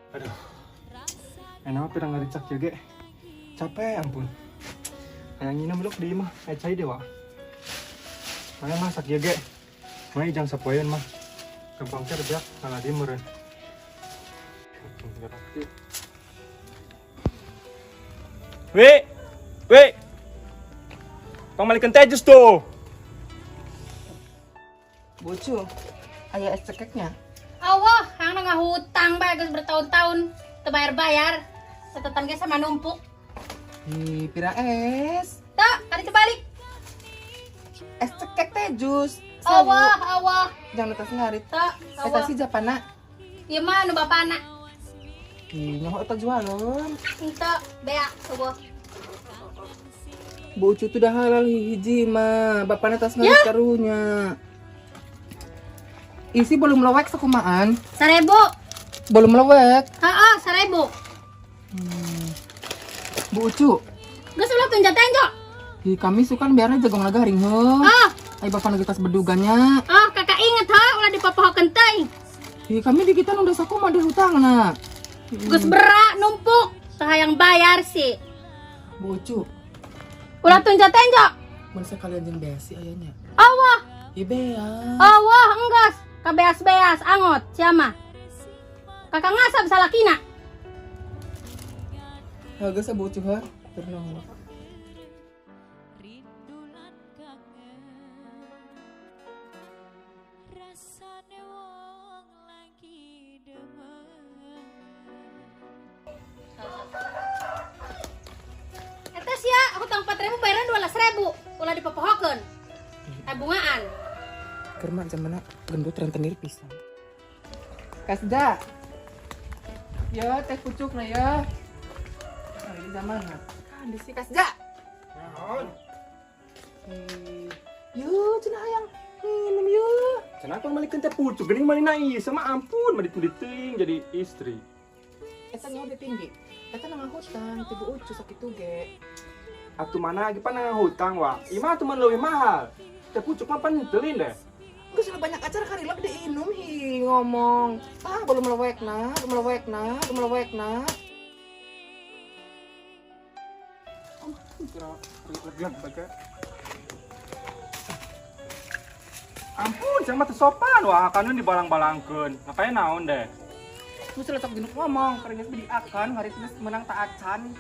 Aduh, enak pirang ngaricak ya ge. Capek ampun. Ayang nginam belok di mah, cai dewa. Mana masak ya ge. Mana ijang sapoeun mah. Gampang cerdak, salah dia meureun. We. Pangmalikeun teh jus tuh. Bucu, aya es cekeknya. Allah, yang nggak hutang bagus bertahun-tahun terbayar-bayar, catatan ge sama numpuk. Pira es? Tak, kali terbalik. Es cekek teh jus. Allah. Jangan atas ngarit. Tak, Eta si Japana. ieu mah nu bapana. Nyaho eta jualan. Henteu bea eueuh. Bucu tuh dah halal hiji mah. Bapana tas ngarit karunya. Isi belum lewek sakumaan. 1000. Belum lewek. Heeh, 1000. Bucu. Geus ulah tunjat tenjok. Kami suka biarnya jagung lagaring heuh. Ai bapana kita beduganya. Kakak inget ulah dipapohokeun teh. Kami di kita udah sakumaha di hutangna. Geus berak numpuk, sahayang bayar sih. Bucu. Ulah tunjat tenjok. Mun sekalian jeung besi ayanya. Allah. Bea. Allah, enggas. Kabeas-beas angot siapa? Kakak ngasap salakina. Haga sa bucu ha. Pernah. Eta sia hutang 4.000 bayaran 12.000. Ulah dipapohokeun. Tabungan. Kerma zamana gendut rentenir pisan. Kasda. Ya teh pucuk na ya. Di zamana. Kan di si Kasda. Naon? Yo cenah hayang minum yo. Cenah pangmalikeun teh pucuk geuning manehna ieu sama ampun mah ditulis teuing jadi istri. Eta nyaho tinggi. Eta nang hutang tibu ucu sakitu ge. Atuh mana lagi panah hutang wa. Ieu mah atuh mah leuwih mahal. Teh pucuk mah pan teuleun deh. Geus banyak acara karilak di inum hi ngomong. Belum lewek na. Ampun, jangan mah teu sopan wah kanun dibalang-balangkeun. Ngapain naon deh? Mesti letak genuk ngomong, karena di akan hari ini menang tak acan.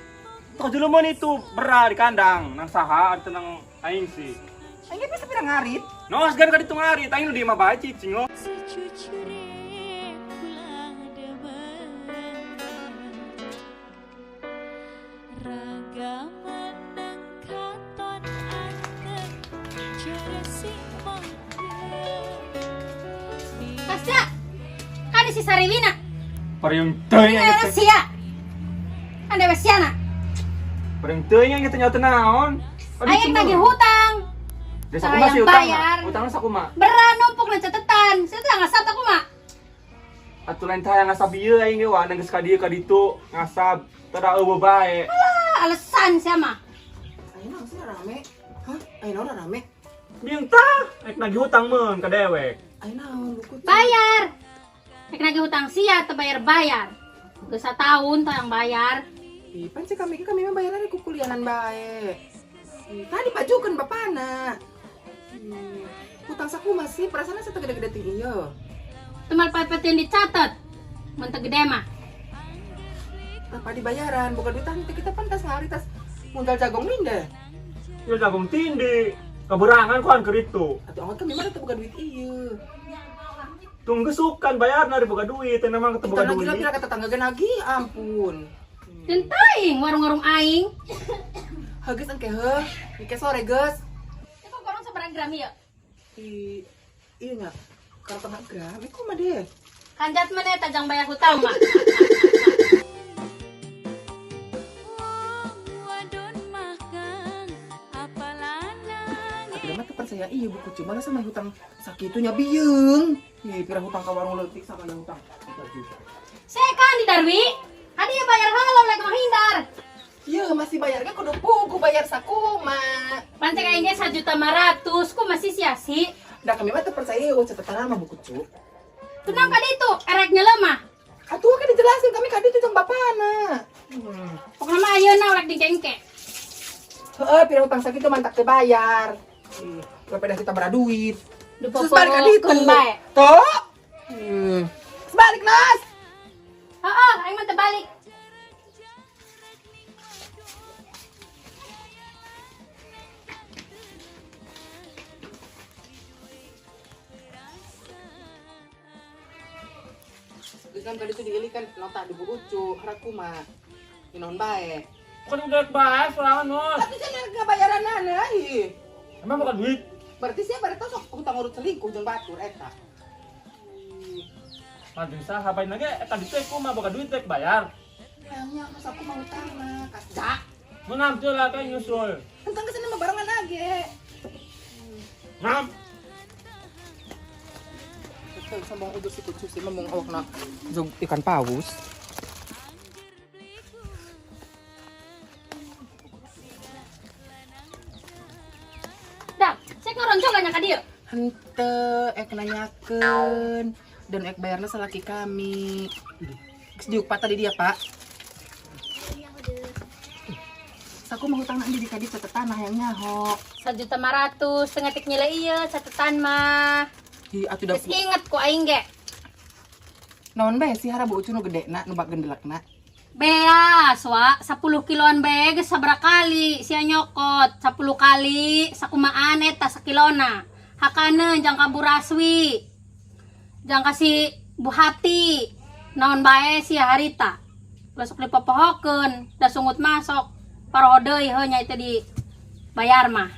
Tuh jelema itu berat di kandang, nang saha atuh nang aing sih. Aing bisa pirang ngarit. Nos gan ka ditung hari, aing nu di mah bae cicing lo. Kasda. Ada si Sarilina. Pariung teuing Ada nya sia. Anda basiana. Pariung teuing nya teh nyaho naon? Aing tagih hutang. Desa kumaha sih utang? Utangna sakumaha? Berat numpuk na catatan. Saya teh ngasap tak kumaha. Atuh lain tah ngasab ieu aing ge wa nang geus ka dieu ka ditu ngasab tada eueuh bae. Alasan sia mah. Ayeuna sih rame. Hah? Ayeuna rame. Biang tah, rek nagih hutang meun ka dewek. Ayeuna buku. Bayar. Nek nagih hutang sia teu bayar-bayar. Geus tahun tah yang bayar. Pan sih kami mah bayaran ku kuliahan bae. Tadi pajukeun bapana. Hutang saku masih perasaan saya gede-gede tinggi ya. Temal pepetin dicatat. Mun teu gede mah. Apa dibayaran bukan duitan kita pantas ngari tas mundal jagong linde. Ya jagung tindi. Keberangan kuan keritu. Atuh angkat kami mah teu boga duit ieu. Tunggu sukan bayar nari boga duit, teh memang ketemu Kita boga lagi duit. kata tetangga lagi, ampun. Dan taing warung-warung aing. Hageus engke heuh, ike sore geus. Itu korong sabaraha gram ieu? Iya nya. Kalau tengah gram, iku mah deh. Kanjat meneh tajang bayar hutang mah. Akhirnya mah percaya iya buku cuma lah sama hutang sakitunya biyeung. Pira hutang ka warung leutik sama yang hutang 4 juta. Sekan di Darwi. Hadi ya bayar halau lek menghindar. Iya masih bayarnya kudu pugu bayar sakuma. Pancek aing ge 1.500.000 ku masih sia-si. Da kami mah teu percaya eueuh catatan mah buku cu. Kenapa ka ditu? Ereknya lemah. Atuh kan dijelasin kami ka ditu jeung bapana. Pokona mah ayeuna urek dikengke. Heeh, pira hutang sakitu mantak teu bayar. Daripada kita beraduit. Terus balik ka ditu. Dipopokeun bae. Tuh. Sebalik Nas. Heeh, aing mah teu balik. Kan tadi itu diilikan nota di buku cu, haraku mah inon bae. Bukan udah bahas sorangan nos. Tapi kan harga bayaran nana ih. Emang bukan duit. Berarti sih berarti sok hutang urut selingkuh jeung batur eta. Lanjut sah hapain lagi eta ditu ku mah boga duit teh bayar. Nya mas aku mau utang mah kasda. Menam teh lah kayak nyusul. Tentang kesini mah barengan lagi. Nam. Betul sambung udah si kucu sih memang awakna jog ikan paus. Dak, cek ngoronco gak ka dieu? Henteu ek nanyakeun dan ek bayarna salaki kami. Geus diuk patah di dia, Pak. Saku mau hutang nanti di kadi catatan yang nyaho. 1.500.000 tengah tik nilai ieu catatan mah. Di atuh da Geus inget ku aing ge. naon bae sih harabu ucu nu gedena nu bak gendelakna. Beas wa 10 kiloan bae geus sabaraha kali sia nyokot 10 kali sakumaan eta sakilona. Hakaneun jang ka Bu Raswi. Jang ka si Bu Hati. Naon bae sia harita. Besok dipopohokeun da sungut masok. Paroho deui heuh nya itu di bayar mah.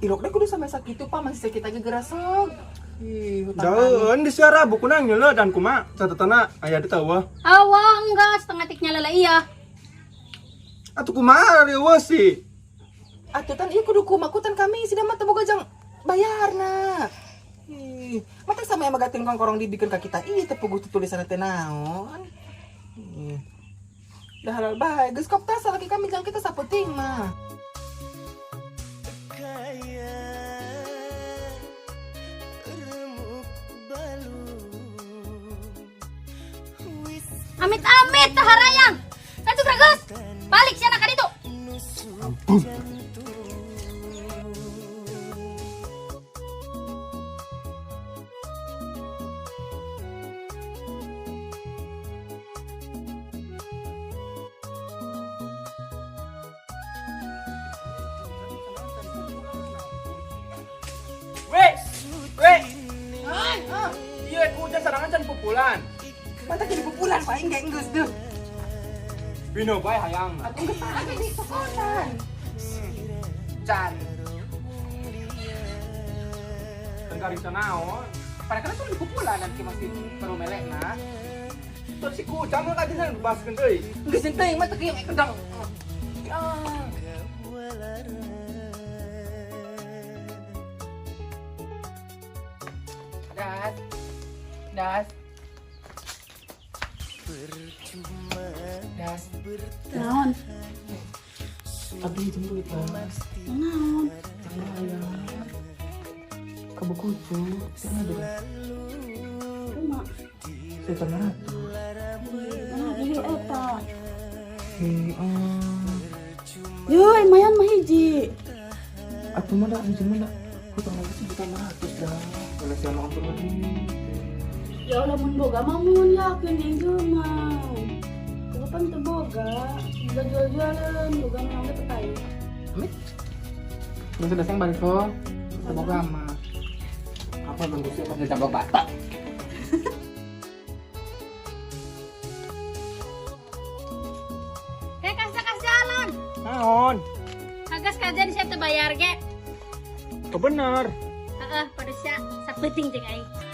Irok deh kudu sampai sakitu Pak masih sakit aja gerasog. Ih, hutang kami. Daun di siara buku nang nyeula dan kuma catatana aya di tawa. Awa enggak setengah tiknya lele iya. Atuh kumaha ari eueuh sih? Atuh tan ieu kudu kumakutan kami sida mah teu boga jang bayarna. Ih, mata sama yang magatin kongkorong dibikeun ka kita. Ih, teu puguh tulisan teh naon. Ih. Dah halal bae, geus kop tas lagi kami jang kita saputing mah. Amit-amit tah harayang. Atuh Bragus. Balik sia ka ditu. Ampun. Iya, ku hujan sarangan can pupulan. Mata jadi pupulan paling gak geus deh. Bino bae hayang. Atuh geus pakai di sokonan. Can. Tengkari naon? Pada kana tuh di pupulan nanti masih baru melekna. Terus si kucang mah kajian baskeun deui. Geus teuing mah teu kieu kedang. Ah. Das. Das. Naon? Abdi jemput Das. Naon? Kabuku tuh, sana dulu. Cuma Saya hiji eta. ah. Yoi, mayan mah hiji. Aku mana hiji mana? Aku tahu lagi sejuta 100 dah. Kalau si anak ampun lagi. Ya ulah mun boga mah mun yakin yang mau. Kapan teu boga, juga jual-jualan, boga mah teu pakai. Amit. Yang sudah sayang balik kok. Semoga mah. Apa bentuk sih pas ditabrak batak? Kas jalan. Naon? Agas kajian siap terbayar ge. Kebenar. Heeh, pada siap sapeting jeung aing.